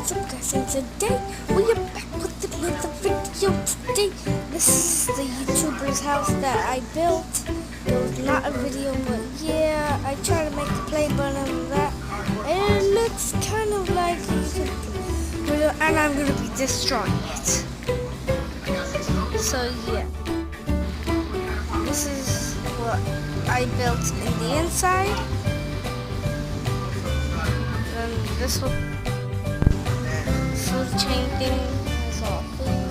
What's up guys, and today we are back with another video. Today, this is the YouTuber's house that I built. It was not a video, but yeah, I tried to make the play button and that. And it looks kind of like and I'm going to be destroying it. So yeah, this is what I built in the inside. And this will food chain thing is all food.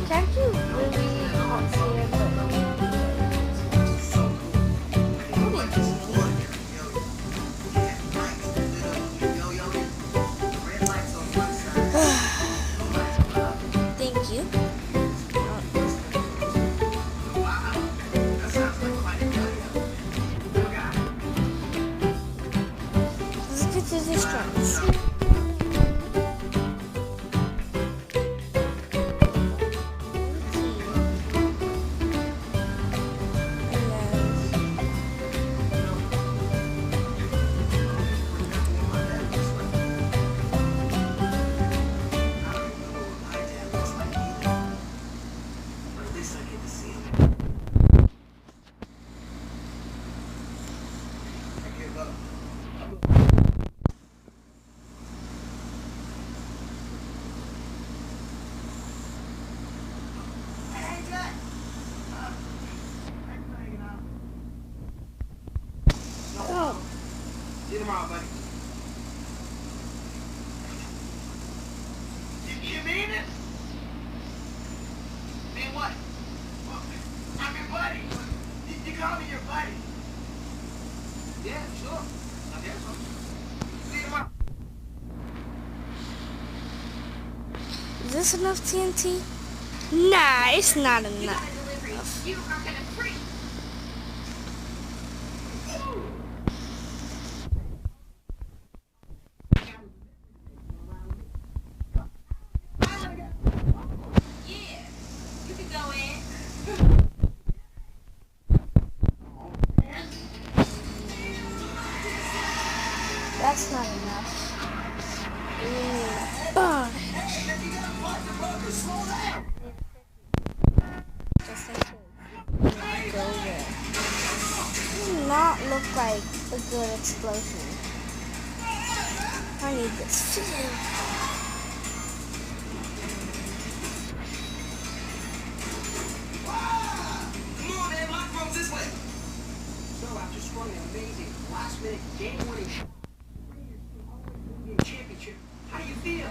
Can't you really not see it? Thank you. To the strengths. See you tomorrow, buddy. You mean it? Mean what? Well, I'm your buddy. You call me your buddy. Yeah, sure. I guess so. See you tomorrow. Is this enough TNT? Nah, it's not enough. You are gonna freak. That's not enough. Just in case. Go there. Does not look like a good explosion. I need this. Come on, man, lock rooms this way. So after scoring an amazing last-minute game-winning championship, how do you feel? I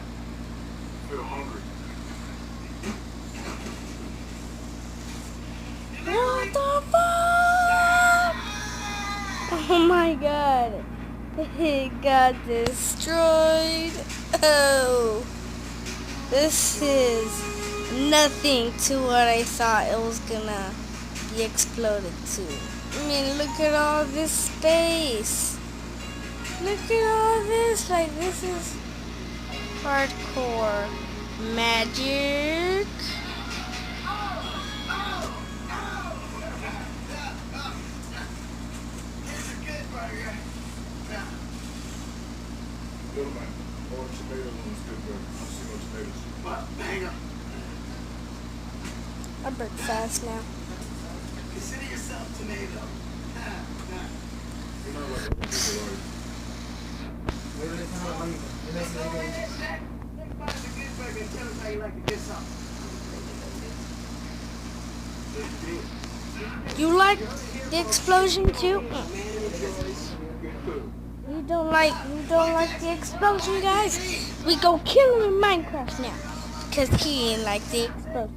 feel hungry. What the fuck? Oh my god. It got destroyed. Oh. This is nothing to what I thought it was gonna be exploded to. I mean, look at all this space. Look at all this. Like, this is hardcore magic. Orange tomato one's good, but I've seen no tomatoes. What? Banger. I break fast now. Consider yourself tomato. You're not like a people like. You like the explosion too? You don't like the explosion, guys? We go kill him in Minecraft now. Because he ain't like the explosion.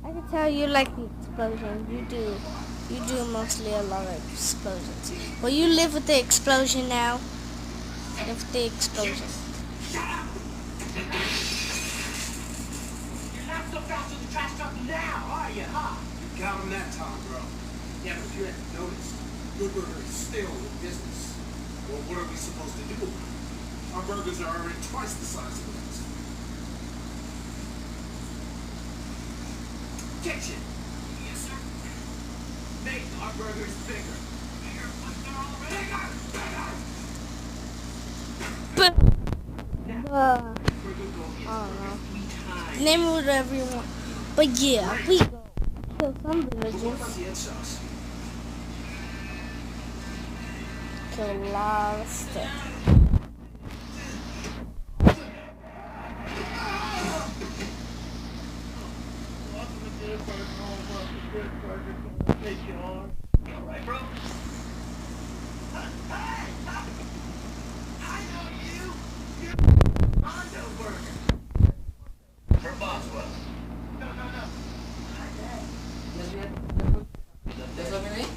I can tell you like the explosion. You do mostly a lot of explosions. Well, you live with the explosion now. Live with the explosion. You're not so fast with the trash truck now, are you, huh? You got him that time, bro. Yeah, but if you hadn't noticed, Good Burger is still in business. Well, what are we supposed to do? Our burgers are already twice the size of theirs. Kitchen. Yes, sir. Hey, our burger's bigger. Bigger? Bigger! Burger goes, I don't know. Name it whatever you want. But yeah, we go kill some villagers. The end sauce. Kill a lot of stuff. Alright, bro? Hey! I know you! You're Mondo Burger! For Boswell. No.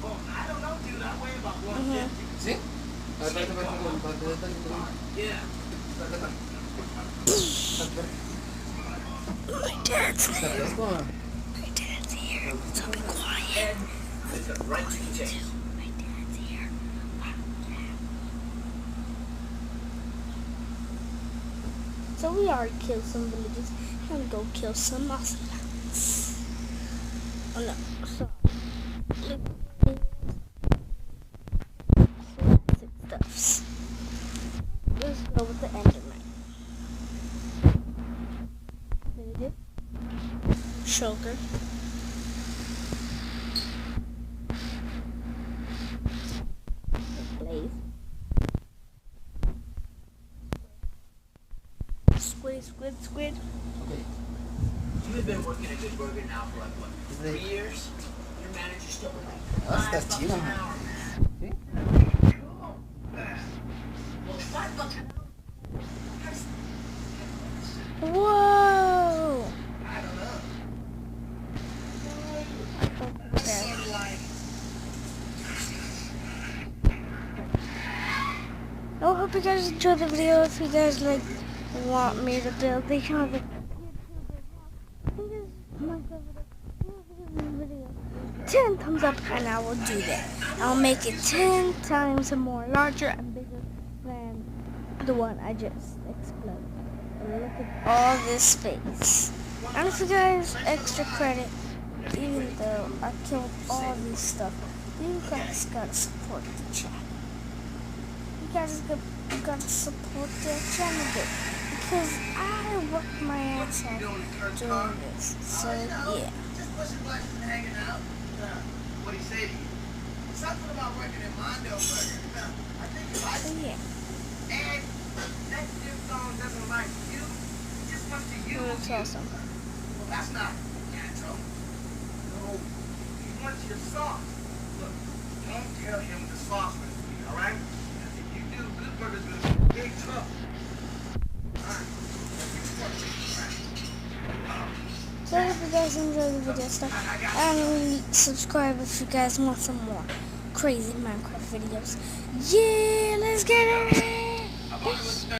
Oh, I don't know, dude. I weigh about 150. ¿Sí? A ver, espérate, Yeah. My dad's here. So be quiet. Right to the chase. My dad's here. So we already killed some villagers. I'm gonna go kill some ocelots. Oh no, sorry. Classic stuffs. Let's go with the Enderman. Villager. Shulker. Blaze. Squid. Okay. You've been working at Good Burger now for like, what, 3 years? Your manager's still like Hasta $5 chido, an man. hour, man. ¿Sí? Cool. Well, $5 an hour? Whoa! I don't know. Okay. I hope you guys enjoyed the video. If you guys want me to build the other video, 10 thumbs up and I will do that. I'll make it 10 times more larger and bigger than the one I just exploded. And look at all this space. And if you guys extra credit, even though I killed all this stuff, you guys gotta support the channel. You guys gotta support the channel because I worked my ass off doing this. So yeah. Just pushing buttons and hanging out. What'd he say to you? Something about working at Mondo Burger. I think you like So it. yeah. And that new song doesn't like you. It just wants to use That's you. awesome. Well, that's not natural. No, he wants your sauce. Look, don't tell him the sauce recipe, all right? If you do, Good Burger's gonna be in big trouble. All right. So I hope you guys enjoyed the video stuff. And subscribe if you guys want some more crazy Minecraft videos. Yeah, let's get it!